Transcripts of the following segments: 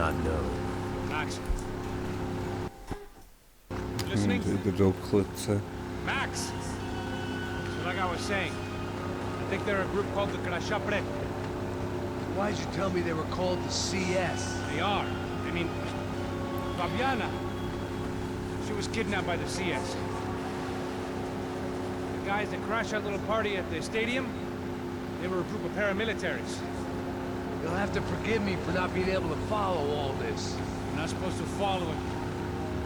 not known. Max. Listening? Max! So like I was saying, I think they're a group called the Crachapre. Why'd you tell me they were called the CS? They are. I mean, Fabiana. She was kidnapped by the CS. The guys that crashed that little party at the stadium, they were a group of paramilitaries. You'll have to forgive me for not being able to follow all this. You're not supposed to follow it.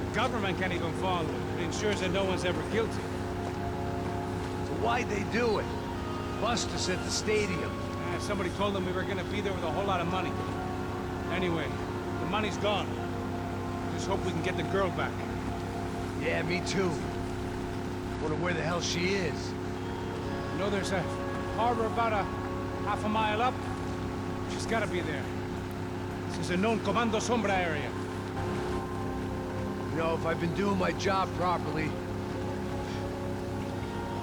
The government can't even follow it. It ensures that no one's ever guilty. So why'd they do it? Bust us at the stadium. Somebody told them we were gonna be there with a whole lot of money. Anyway, the money's gone. Just hope we can get the girl back. Yeah, me too. Wonder where the hell she is. You know there's a harbor about a half a mile up? She's gotta be there. This is a known Comando Sombra area. You know, if I've been doing my job properly,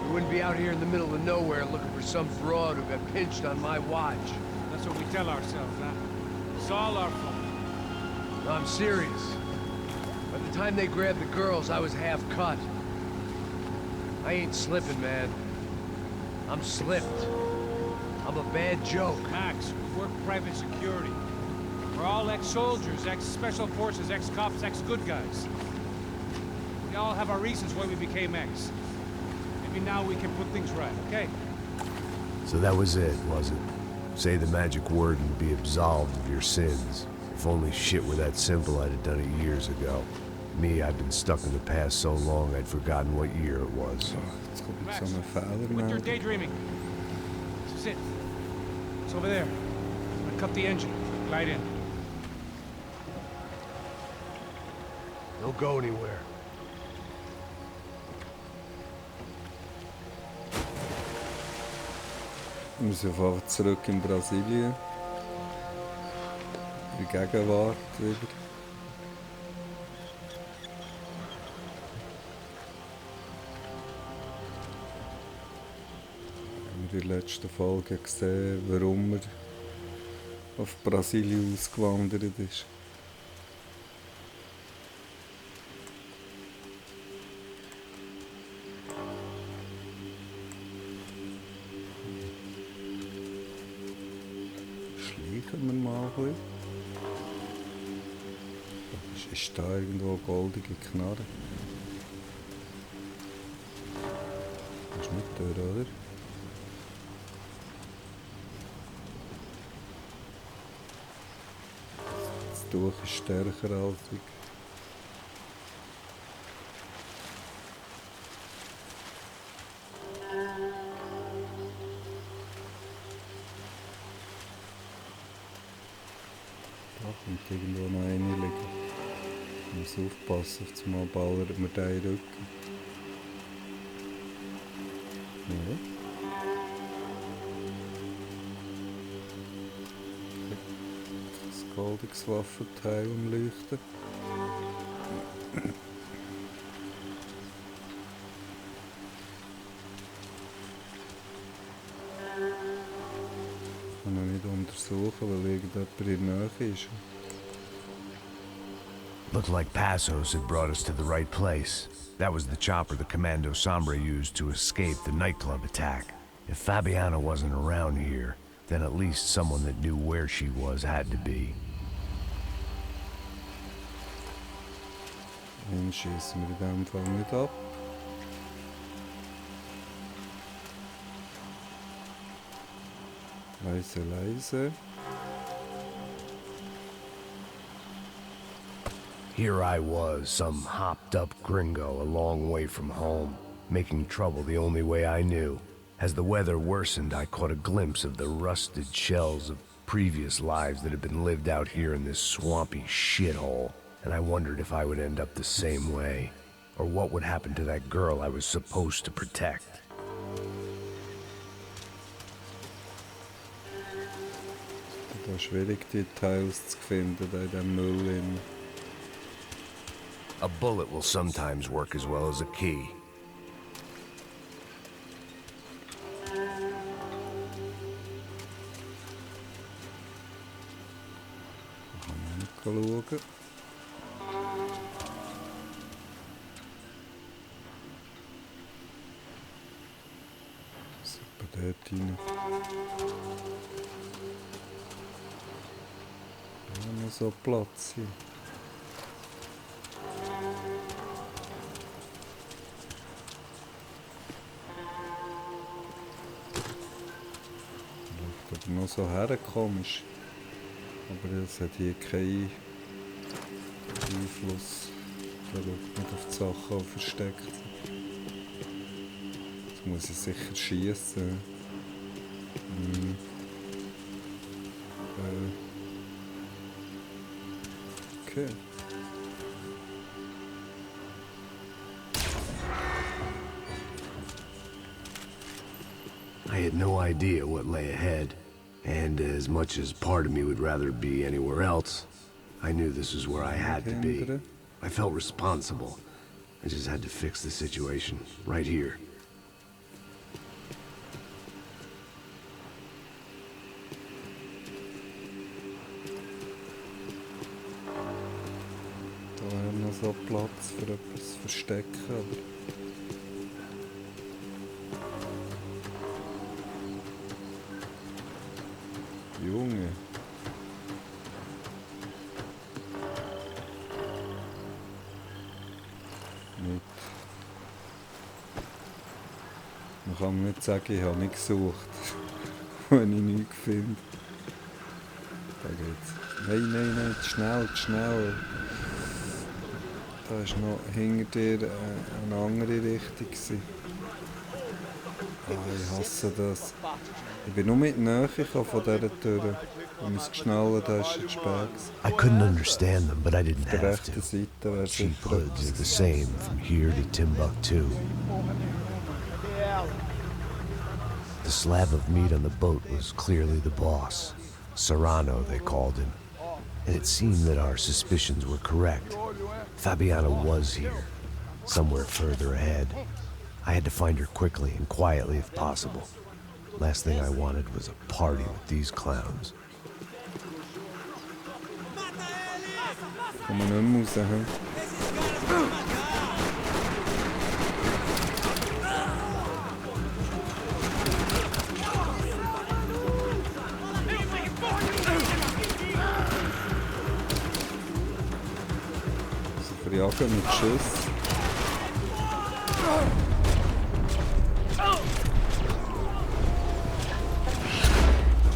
we wouldn't be out here in the middle of nowhere looking for some fraud who got pinched on my watch. That's what we tell ourselves, huh? It's all our fault. No, I'm serious. By the time they grabbed the girls, I was half cut. I ain't slipping, man. I'm slipped. I'm a bad joke. Max, we work private security. We're all ex-soldiers, ex-special forces, ex-cops, ex-good guys. We all have our reasons why we became ex. Maybe now we can put things right, okay? So that was it, was it? Say the magic word and be absolved of your sins. If only shit were that simple, I'd have done it years ago. Me, I've been stuck in the past so long I'd forgotten what year it was. Max, quit your daydreaming. This is it. It's over there. I'm gonna cut the engine. Glide in. Don't go anywhere. Wir sind einfach zurück in Brasilien. In der Gegenwart wieder. Wir haben in der letzten Folge gesehen, warum er auf Brasilien ausgewandert ist. Schleichen wir mal ein bisschen. Ist da irgendwo eine goldige Knarre? Das ist nicht durch, oder? Das Tuch ist stärker als ich. Da kommt irgendwo noch eine liegen. Ich muss aufpassen, auf einmal ballert mir den in den Rücken. Ja. Das goldiges Waffenteil umleuchten. Ich kann noch nicht untersuchen, weil irgendjemand in der Nähe ist. Looked like Passos had brought us to the right place. That was the chopper the Comando Sombra used to escape the nightclub attack. If Fabiana wasn't around here, then at least someone that knew where she was had to be. Den schießen wir in diesem Fall nicht ab. Leise, leise. Here I was, some hopped-up gringo a long way from home, making trouble the only way I knew. As the weather worsened, I caught a glimpse of the rusted shells of previous lives that had been lived out here in this swampy shithole, and I wondered if I would end up the same way, or what would happen to that girl I was supposed to protect. Es ist schwierig, die Details zu finden in diesem Müll. A bullet will sometimes work as well as a key. Schauen. Super, dort rein. Ja, noch so Platz hier. Schaut aber noch so herkomisch. Aber es hat hier keinen Einfluss. Da schaut nicht auf die Sachen, die versteckt sind. Jetzt muss ich sicher schiessen. Okay. I had no idea what lay ahead, and as much as part of me would rather be anywhere else, I knew this was where I had to be. I felt responsible. I just had to fix the situation, right here. Da wäre noch so Platz für etwas zu verstecken, aber... Junge. Nicht. Man kann mir nicht sagen, ich habe nicht gesucht, wenn ich nichts finde. Da geht's. Nein, nein, nein, zu schnell, zu schnell. Da ist noch hinter dir eine andere Richtung. Ich hasse das. Ich bin nur mit Nähe von dieser Tür. Und mein Geschnallen, da ist es spät. I couldn't understand them, but I didn't Auf der have rechten to. Seite wäre Cheap sicher hoods are the etwas. same from here to Timbuktu. The slab of meat on the boat was clearly the boss. Serrano, they called him. And it seemed that our suspicions were correct. Fabiana was here, somewhere further ahead. I had to find her quickly and quietly if possible. Last thing I wanted was a party with these clowns. Kann man nicht mehr raus, hm? Sie verjagen mit Schuss.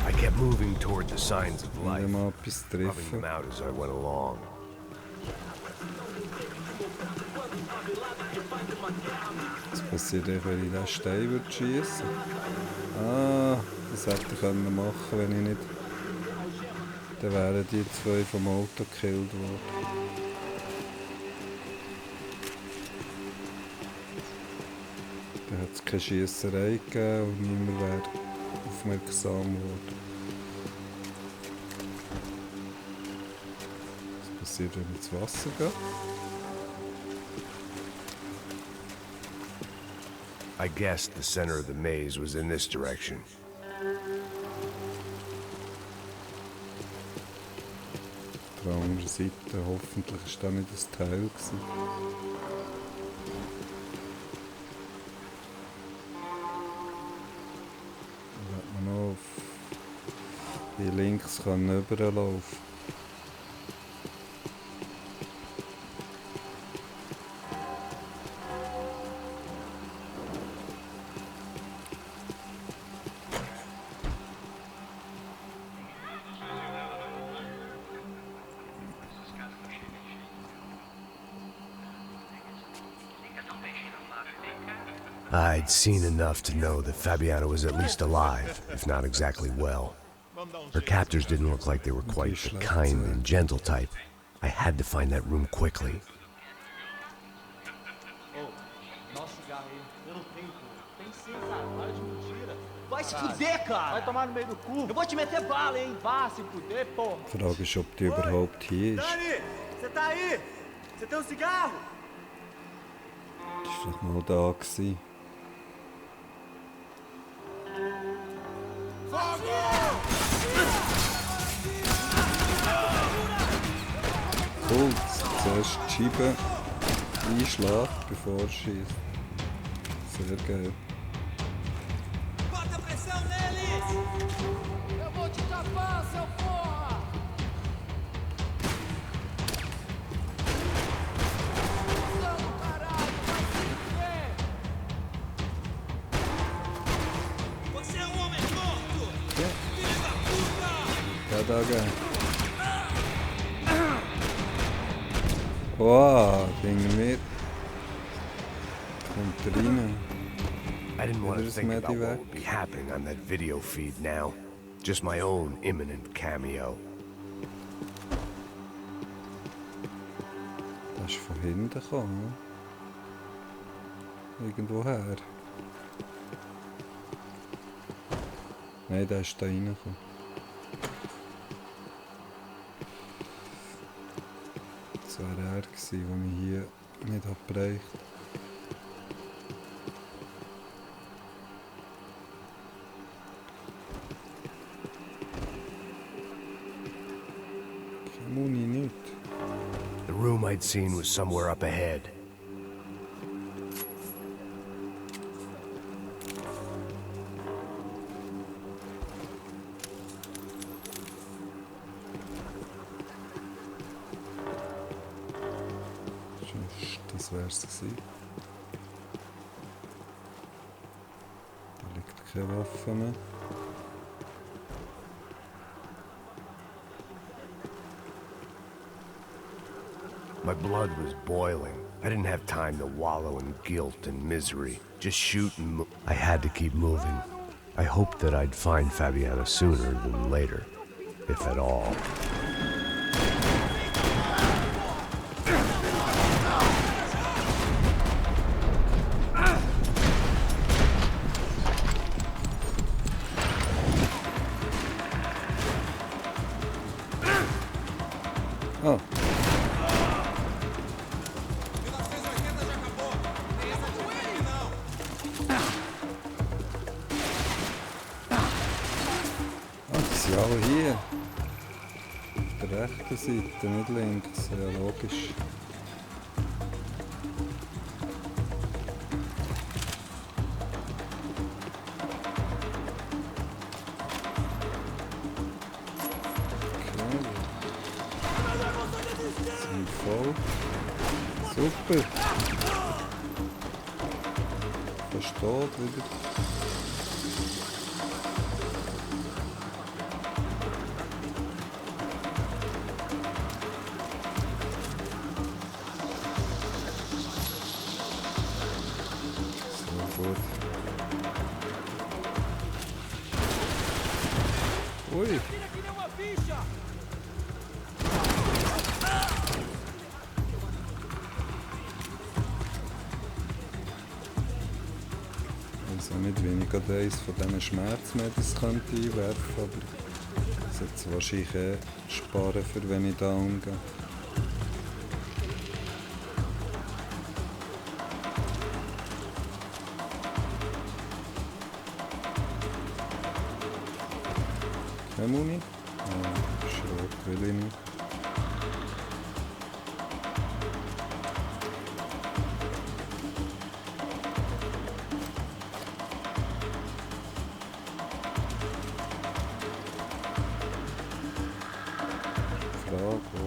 I kept moving toward the signs of Wenn life, wir mal etwas rubbing treffen. them out as I went along. Was passiert, wenn ich den Stein schiessen würde? Das hätte ich machen können, wenn ich nicht... Dann wären die zwei vom Auto gekillt worden. Dann hat es keine Schiesserei gegeben und niemand wäre aufmerksam geworden. Was passiert, wenn ich ins Wasser gehe? I guessed the center of the maze was in this direction. Auf der anderen Seite, hoffentlich ist da nicht das Teil gewesen. Dann hat man noch auf hier links rüberlaufen. I'd seen enough to know that Fabiana was at least alive, if not exactly well. Her captors didn't look like they were quite the kind and gentle type. I had to find that room quickly. Vai se fuder, cara! Vai tomar no meio do cu! Eu vou te meter bala, hein? Vá se fuder, porra! Die Frage ist, ob die überhaupt hier ist. Dani, você tá aí? Você tem um cigarro? Die war vielleicht mal da gewesen. Puls. Zuerst die Scheibe einschlägt, bevor er schießt. Sehr geil. Bota pressão neles! Eu vou te tapar, seu porra! Pressão do caralho, vai se fuder! Você é um homem morto! Filho da puta! Ja, da geil. Wow, Ding mit. Kommt rein. I didn't want to There's think about Matty what back. would be happening on that video feed now. Just my own imminent cameo. Das ist von hinten gekommen. Irgendwoher. Nein, der ist da reingekommen. Das wäre er gewesen, der mich hier nicht abbereicht. Keine Muni, nicht. The room I'd seen was somewhere up ahead. Das wär's gewesen. Da liegt keine Waffe mehr. My blood was boiling. I didn't have time to wallow in guilt and misery. Just shoot and I had to keep moving. I hoped that I'd find Fabiana sooner than later, if at all. Oh. Die sind alle hier. Auf der rechten Seite, nicht links. Ja, logisch. Sind voll. Super. Versteht wieder. So gut. Ui. Tira que nem uma ficha! Also nicht weniger eins von diesen Schmerzmedis könnte einwerfen, aber das sollte wahrscheinlich sparen, für wenn ich da umgehe. Keine Muni? Ja, Schrot will ich nicht. Frage, wo?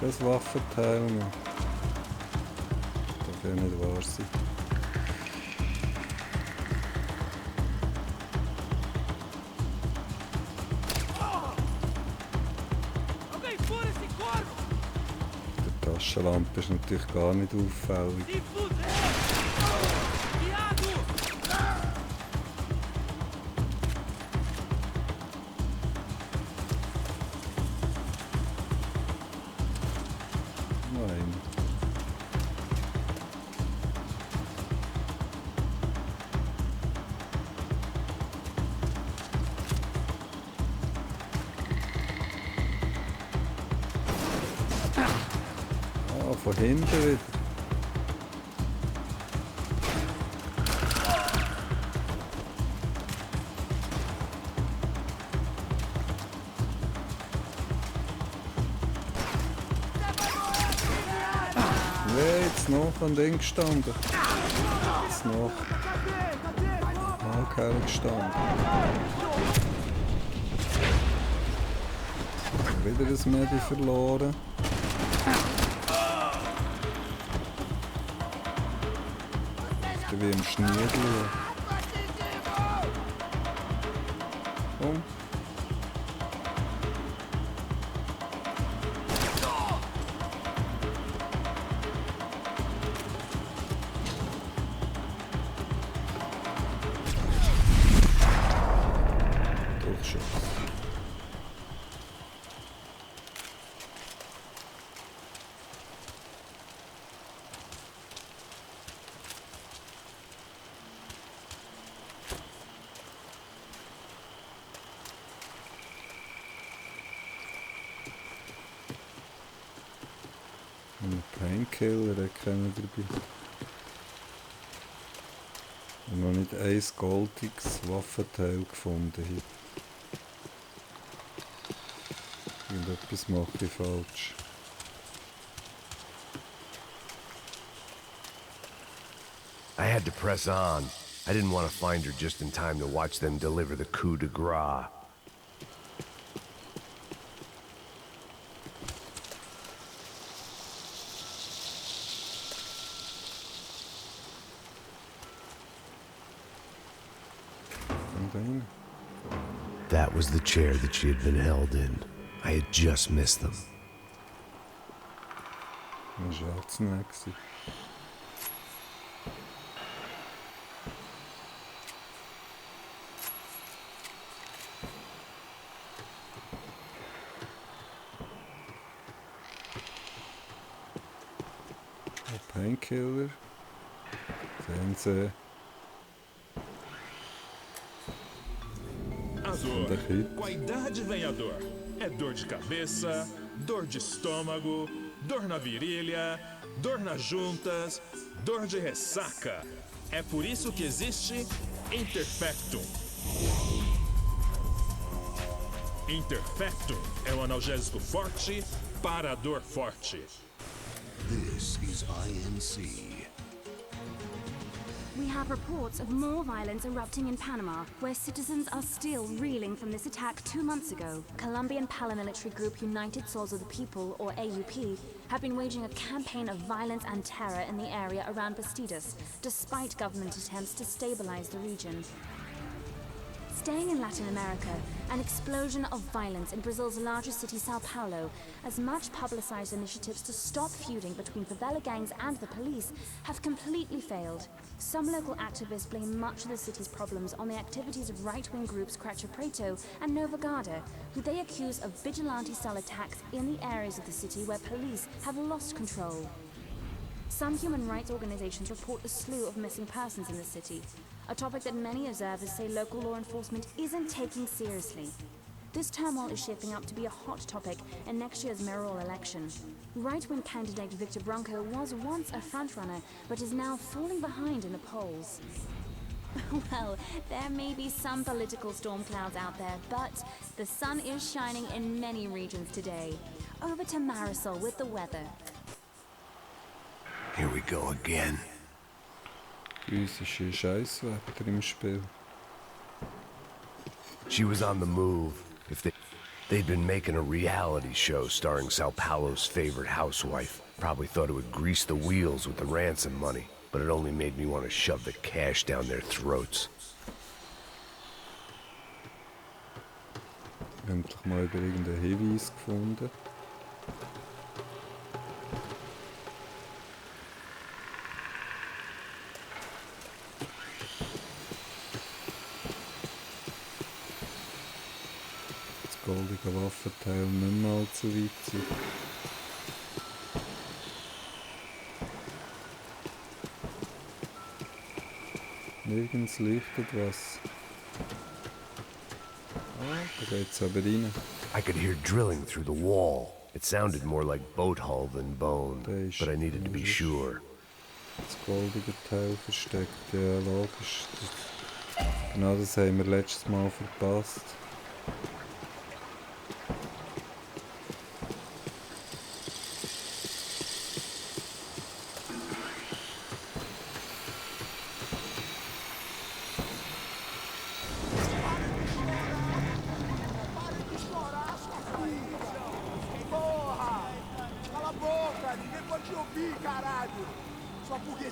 Kein Waffenteil mehr. Darf ja nicht wahr sein. Alguém fura esse corpo! Die Taschenlampe ist natürlich gar nicht auffällig. Se fuder! Viado! Nein. Ah, von hinten wieder. noch an den gestanden. Jetzt noch. Ankerl gestanden. Wieder das Medi verloren. Wie im Schniedel. Komm. Durchschuss. Einen Painkiller kennen dabei. Und noch nicht ein goldiges Waffenteil gefunden hier. Irgendetwas mache ich falsch. I had to press on. I didn't want to find her just in time to watch them deliver the coup de grace. That was the chair that she had been held in. I had just missed them. Das war auch zu nah. Painkiller. Fernsehen. A dor. Com a idade vem a dor. É dor de cabeça, dor de estômago, dor na virilha, dor nas juntas, dor de ressaca. É por isso que existe Interfectum. Interfectum é um analgésico forte para a dor forte. This is INC. We have reports of more violence erupting in Panama, where citizens are still reeling from this attack 2 months ago. Colombian paramilitary group United Souls of the People, or AUP, have been waging a campaign of violence and terror in the area around Bastidas, despite government attempts to stabilize the region. Staying in Latin America, an explosion of violence in Brazil's largest city, Sao Paulo, as much publicized initiatives to stop feuding between favela gangs and the police have completely failed. Some local activists blame much of the city's problems on the activities of right-wing groups Cracha Preto and Nova Garda, who they accuse of vigilante-style attacks in the areas of the city where police have lost control. Some human rights organizations report a slew of missing persons in the city, a topic that many observers say local law enforcement isn't taking seriously. This turmoil is shaping up to be a hot topic in next year's mayoral election. Right-wing candidate Victor Branco was once a frontrunner, but is now falling behind in the polls. Well, there may be some political storm clouds out there, but the sun is shining in many regions today. Over to Marisol with the weather. Here we go again. Uns ist hier Scheisswetter im Spiel. She was on the move. If they'd been making a reality show starring Sao Paulo's favorite housewife, probably thought it would grease the wheels with the ransom money, but it only made me want to shove the cash down their throats. Endlich mal wieder irgendeinen Hinweis gefunden. Goldige Waffenteil nicht mehr allzu weit sind. Nirgends leuchtet was. Da geht's aber rein. I could hear drilling through the wall. It sounded more like boat hull than bone, but I needed to be sure. Das goldige Teil versteckt, ja logisch. Genau das haben wir letztes Mal verpasst.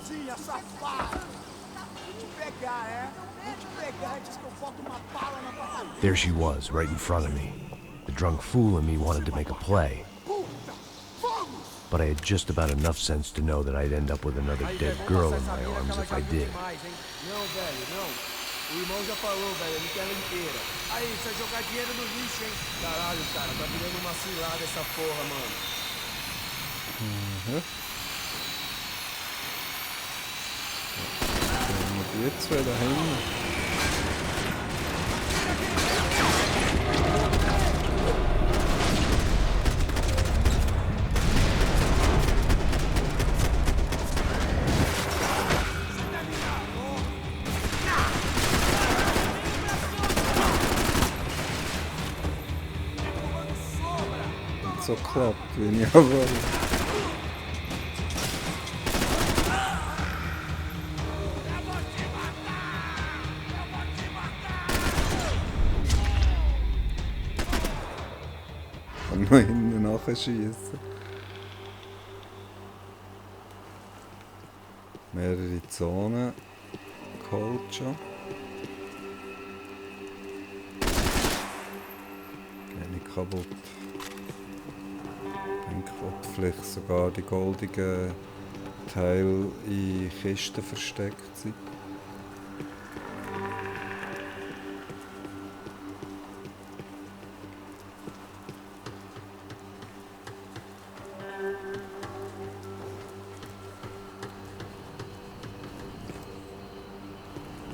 Mãozinha, safado! Vou te pegar, é? Vou te pegar antes que eu bote uma bala na barriga. There she was, right in front of me. The drunk fool in me wanted to make a play. But I had just about enough sense to know that I'd end up with another dead girl in my arms if I did. Não, velho, não. O irmão já falou, velho, ele quer ela inteira. Aí, você vai jogar dinheiro no lixo, hein? Caralho, cara, tá virando uma cilada essa porra, mano. Jetzt wieder hin. So klappt, wie ich aber. Kann noch hinten nachschießen. Mehrere Zonen geholt schon. Geht nicht kaputt. Ich wollte vielleicht sogar die goldigen Teile in Kisten versteckt sein.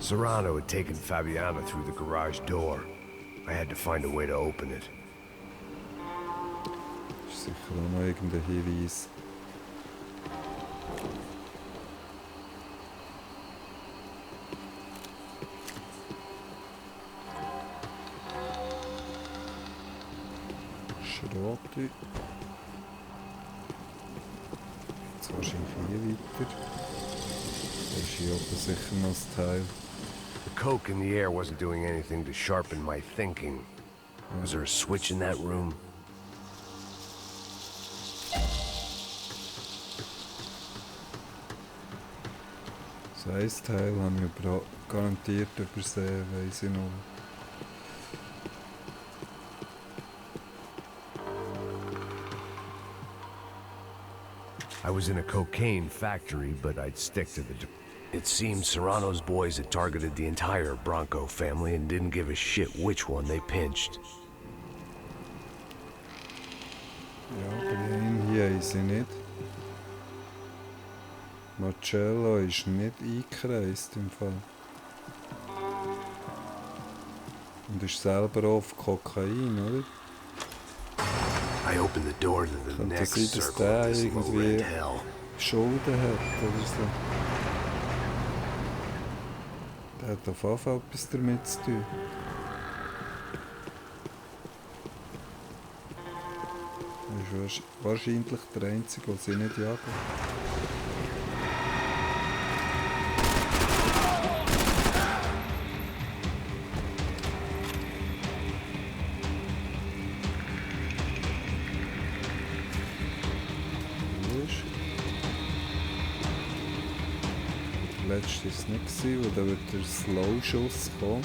Serrano had taken Fabiana through the garage door. I had to find a way to open it. Sicher auch noch irgendein Hinweis. Schrote. Jetzt wahrscheinlich hier weiter. Da ist hier oben sicher noch das Teil. The coke in the air wasn't doing anything to sharpen my thinking. Was there a switch in that room? Das Teil habe ich aber garantiert übersehen, weiss ich noch. I was in a cocaine factory, but I'd stick to the... It seemed Serrano's boys had targeted the entire Bronco family and didn't give a shit which one they pinched. Ja, aber den hier haben sie nicht. Marcello ist nicht eingereist im Fall. Und ist selber auf Kokain, oder? I opened the door to the Könnte next sein, dass circle der of this irgendwie low-rent hell. Schulden hat oder so. Der hat auf jeden Fall etwas damit zu tun. Er ist wahrscheinlich der Einzige, der sie nicht jagen. Der letzte war es nicht, weil da wird der Slow-Schuss kommen.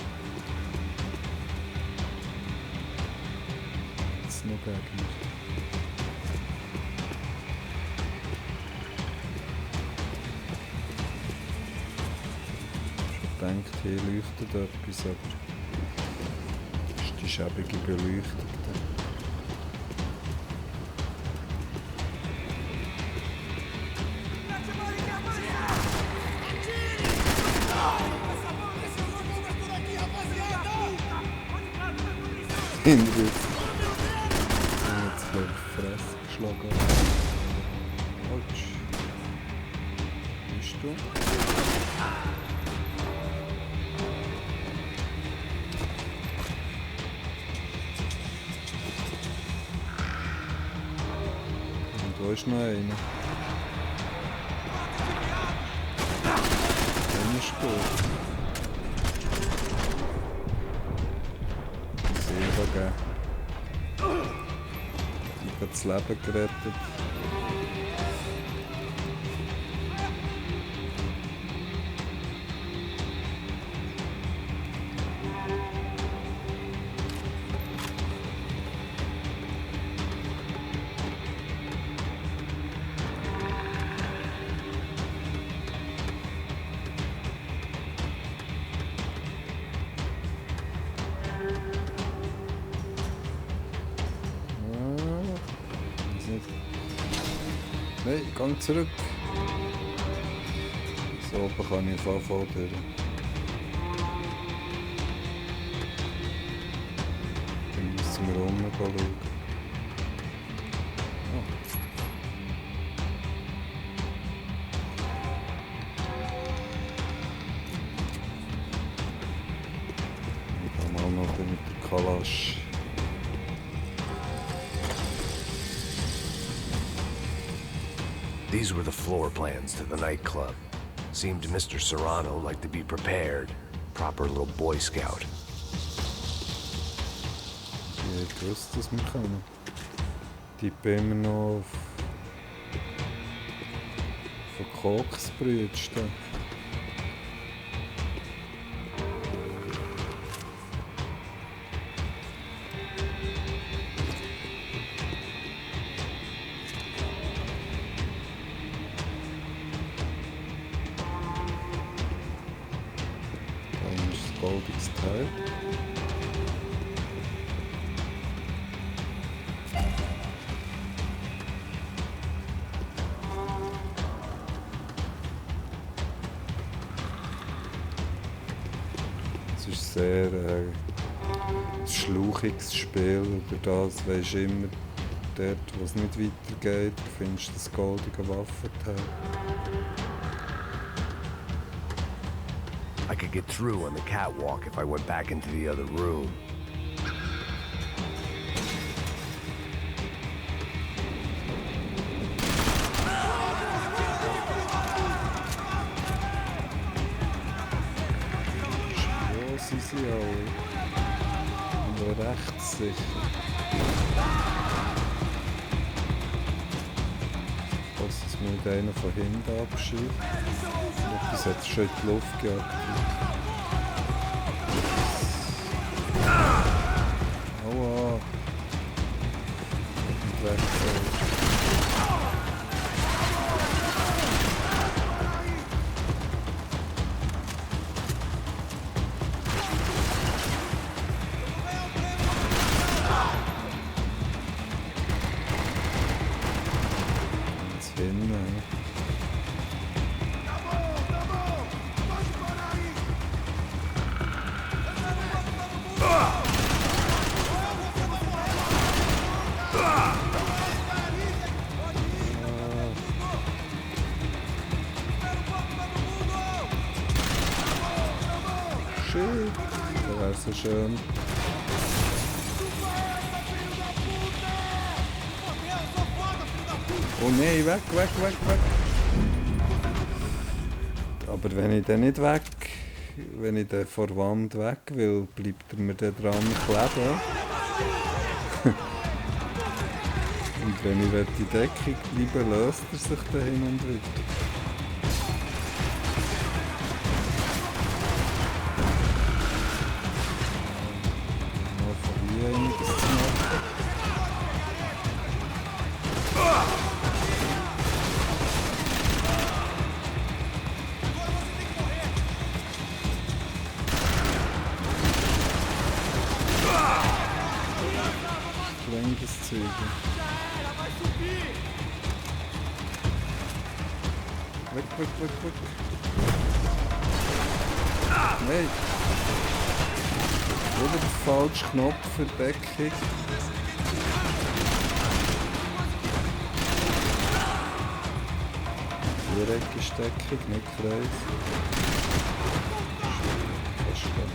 Jetzt noch Gegner. Ich denke, hier leuchtet etwas, aber das ist die schäbige Beleuchtung. Hinter uns. Jetzt wird die Fresse geschlagen. Autsch. Bist du? Und da ist noch einer. Einer ist gut. Gegeben. Ich habe das Leben gerettet. Nein, gang zurück. So oben kann ich von durch. Dann müssen wir unten schauen. Mal noch mit der Kalasch. These were the floor plans to the nightclub. Seemed Mr. Serrano like to be prepared. Proper little Boy Scout. Ich hätte gewusst, dass wir kommen. Die tippen immer noch auf Koksbrühe stehen. Goldiges Teil. Es ist sehr ein schlauchiges Spiel. Über das weisst du immer, dort wo es nicht weitergeht, findest du das goldige Waffenteil. I could get through on the catwalk if I went back into the other room. Wo sind sie alle? Nur rechts sicher. Dass es mir einer von hinten abschießt. Das hat schon in die Luft gejagt. Aua! Und weg Jetzt hin, Shit, das wäre so schön. Oh nein, weg, weg, weg, weg. Aber wenn ich dann nicht weg, wenn ich dann vor der Wand weg will, bleibt er mir dann dran kleben. Und wenn ich in die Deckung bleibe, löst er sich dann hin und wieder. Noch von hier einiges zu machen. Strenges Zeug. Weg, weg, weg, weg. Nein. Wieder der falsche Knopf für Deckung. Viereckige Deckung, nicht Kreis. Fast gut.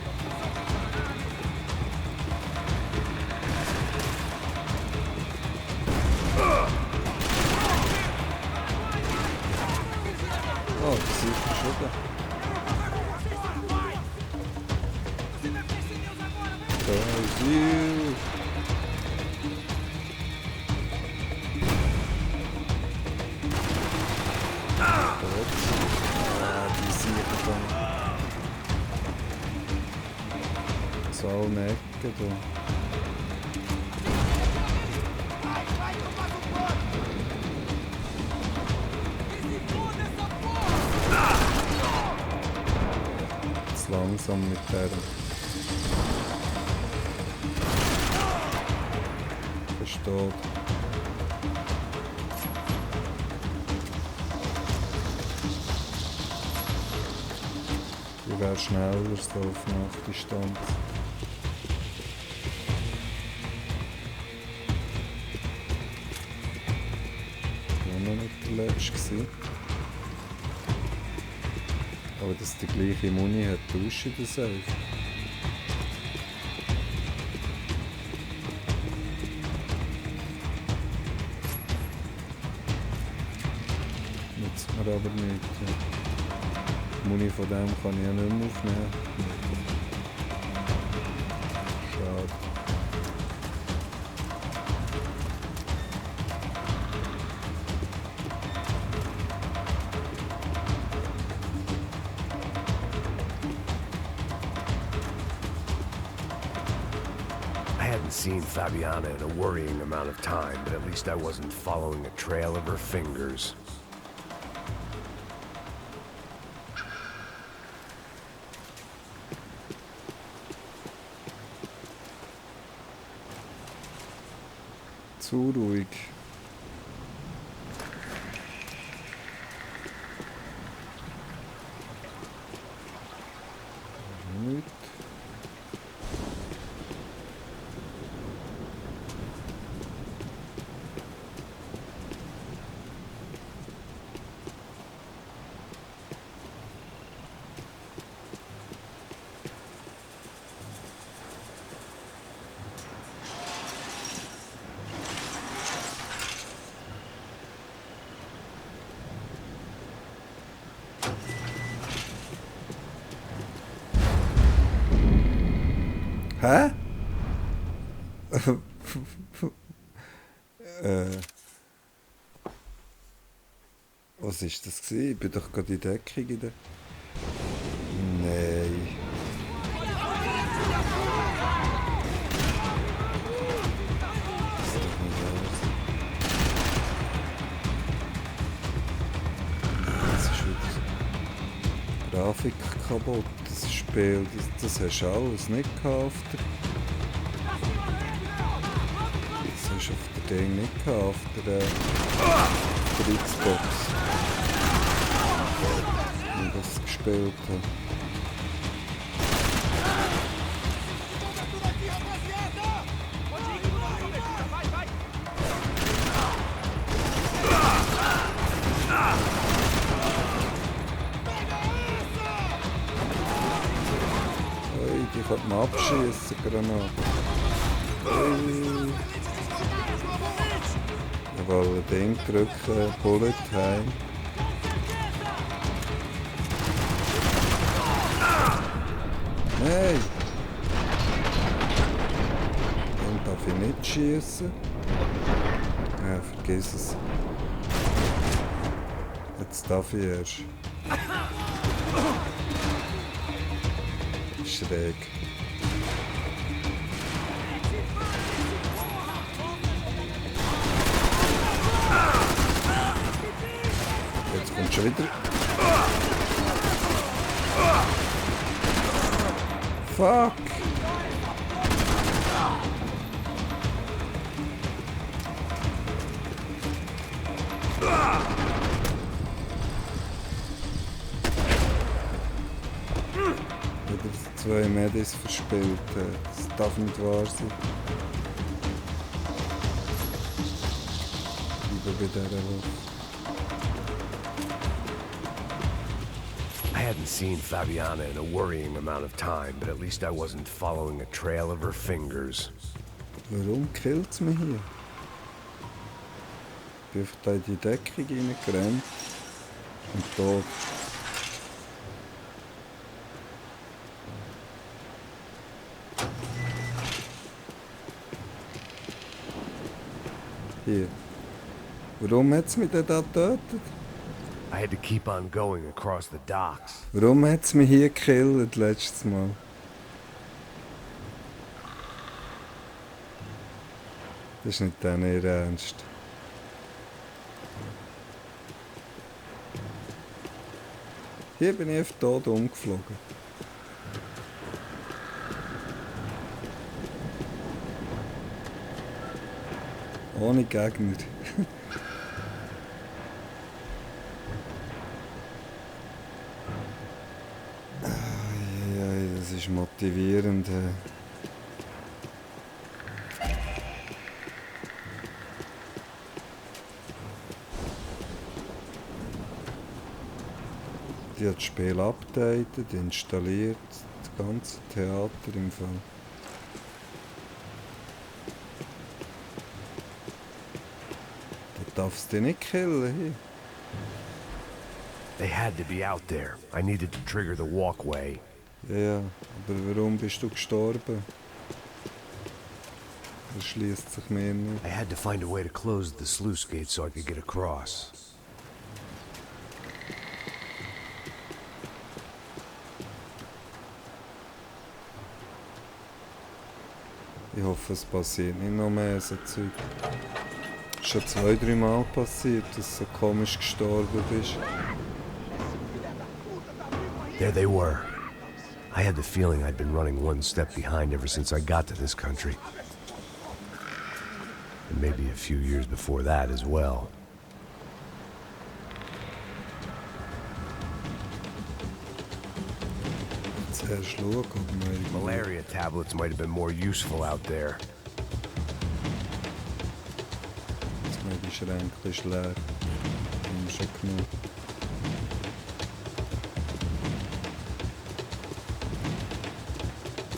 Oh, das sieht man schon da. Da ist sie. Die sieht man. So eine Ecke da. Langsam mit der versteht. Ich wäre schneller so auf Nachdistanz. War noch nicht der letzte gewesen. Aber dass die gleiche Muni hat, tausche ich das einfach. Nützt mir aber nicht. Ja. Die Muni von dem kann ich ja nicht mehr aufnehmen. Schade. I hadn't seen Fabiana in a worrying amount of time, but at least I wasn't following a trail of her fingers. Zu ruhig. Nicht. Hä? Was ist das gewesen? Ich bin doch gerade in Deckung in der... Nein. Das ist doch nicht wahr. Das ist wieder... Grafik kaputt. Das Spiel, das hast du alles nicht gehabt. Das hast du auf der Ding nicht gehabt, auf der Xbox. Wie ich das gespielt habe. Ich kann mal abschießen, Granate. Ich will ein Ding drücken, Bullet heim. Nein! Dann darf ich nicht schießen. Ja, vergiss es. Jetzt darf ich erst. Schräg. Jetzt kommt schon wieder. Fuck! Wieder 2 Medis verspielt. Das darf nicht wahr sein. Lieber bei dieser Luft. I hadn't seen Fabiana in a worrying amount of time, but at least I wasn't following a trail of her fingers. Warum killt's mich hier? Ich bin einfach da in die Deckung reingerannt und tot. Hier. Warum hat's mich denn da getötet? I had to keep on going across the docks. Warum hat's mich hier gekillt letztes Mal? Das ist nicht dein Ernst. Hier bin ich einfach tot umgeflogen. Ohne Gegner. ist motivierend. Die hat das Spiel updated, installiert, das ganze Theater im Fall. Da darfst du dich nicht killen hier. They had to be out there. I needed to trigger the walkway. Ja, aber warum bist du gestorben? Das schließt sich mir nicht. I had to find a way to close the sluice gate so I could get across. Ich hoffe, es passiert nicht noch mehr so Zeug. Es ist schon 2-3 Mal passiert, dass du so komisch gestorben bist. There they were. I had the feeling I'd been running one step behind ever since I got to this country. And maybe a few years before that as well. Zuerst schauen, ob wir irgendwie... Malaria tablets might have been more useful out there. Das Medischränkchen ist leer. Haben wir schon genug.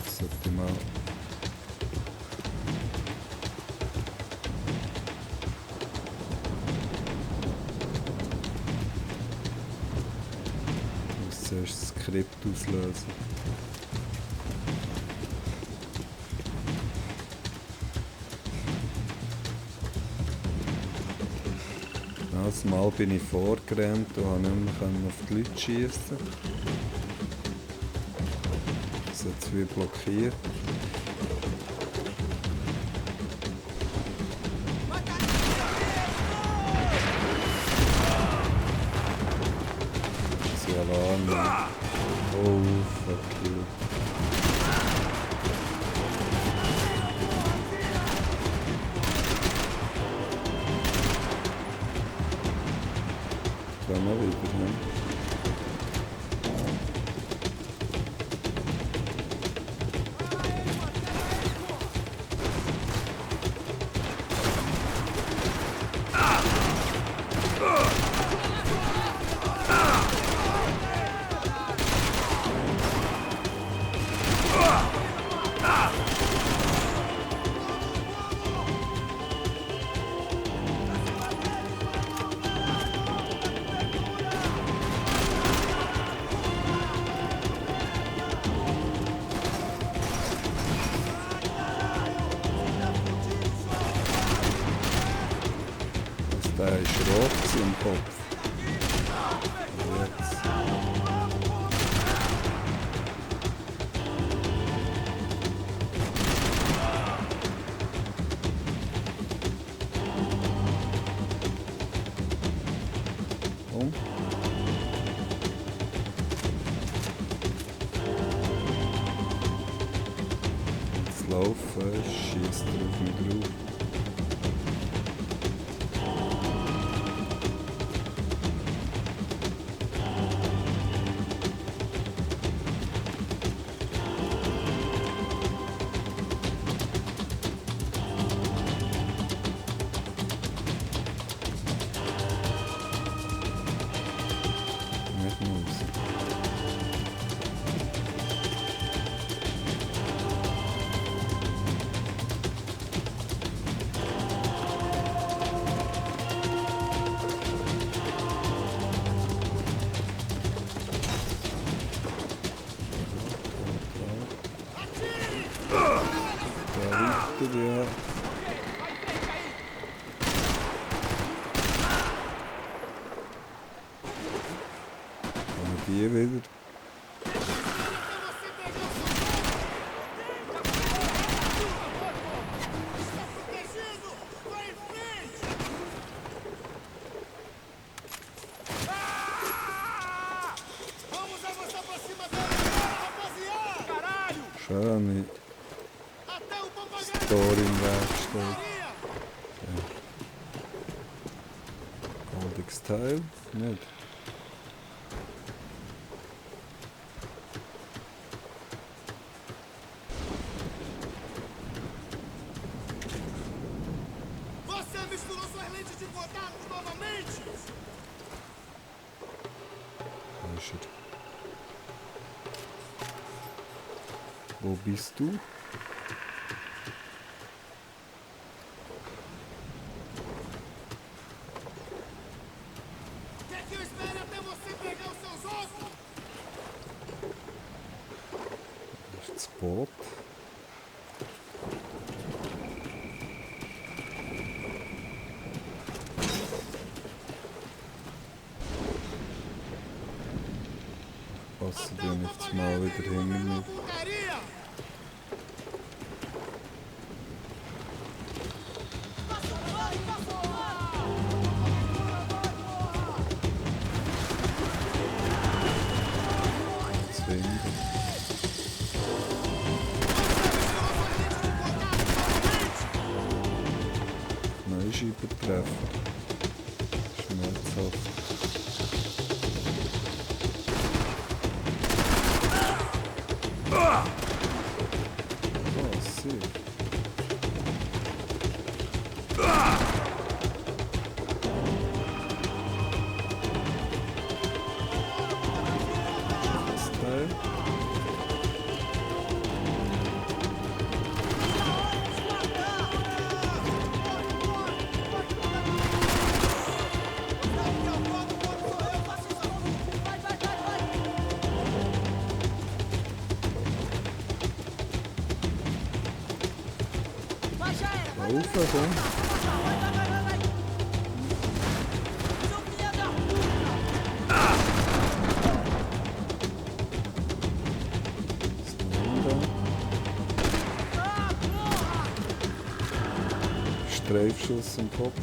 Das sollte ich mal... Ich muss zuerst das Skript auslösen. Das Mal bin ich vorgerannt und konnte nicht mehr auf die Leute schiessen. Das hat es wie blockiert. Das ist Alarm. Oh, fuck you. Dann mal wieder, ne? Der ist rot im Kopf. Und jetzt. Und? Jetzt laufen, schießt er auf mich drauf. Ja. Kommen die wieder? Schöne Story im Weg steht. Ja. Goldiges Teil? Nicht. Wo bist du? Das ist das Boot. Passen die jetzt mal wieder hinter mir. Übertreffen. Schmerzhaft. Oh, sehr. Das Teil. Aufhören. Streifschuss im Kopf.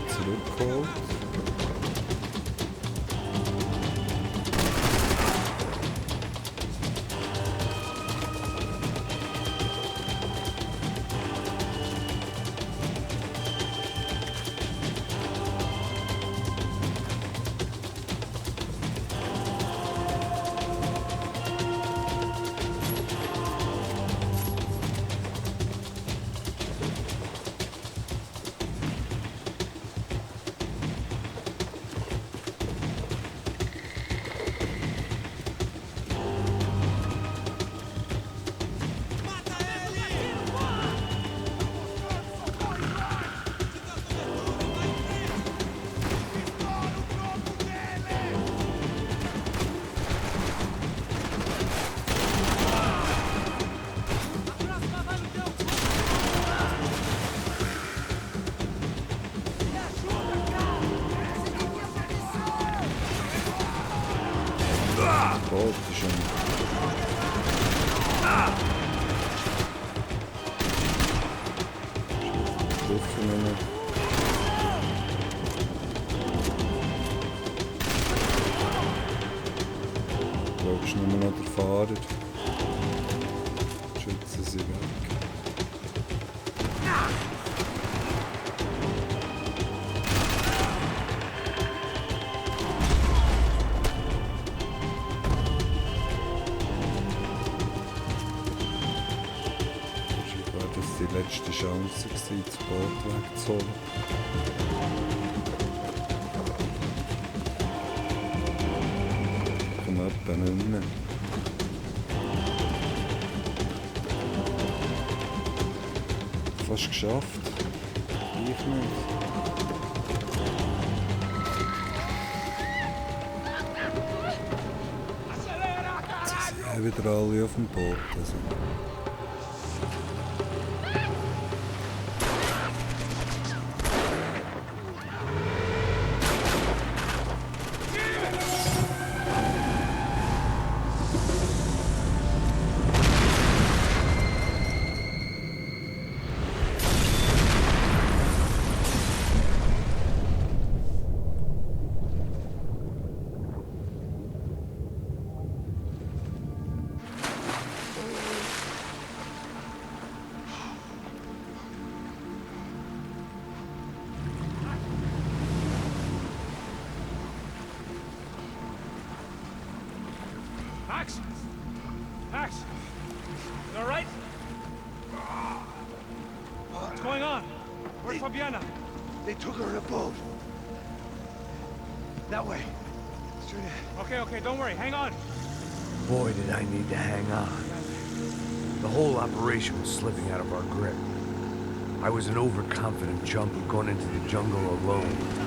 Zurückgeholt. Boot ist schon. Dürfen wir nicht. Du ist nur noch der Fahrer. Schützen sie weg. Die letzte Chance war, das Boot wegzuholen. Ich komme etwa nicht mehr. Fast geschafft. Ich nicht. Jetzt sind wieder alle auf dem Boot. Also. Max! Max! You alright? What's going on? Where's Fabiana? They took her in a boat. That way. Straight ahead. Okay, don't worry. Hang on. Boy, did I need to hang on. The whole operation was slipping out of our grip. I was an overconfident chump who'd gone into the jungle alone.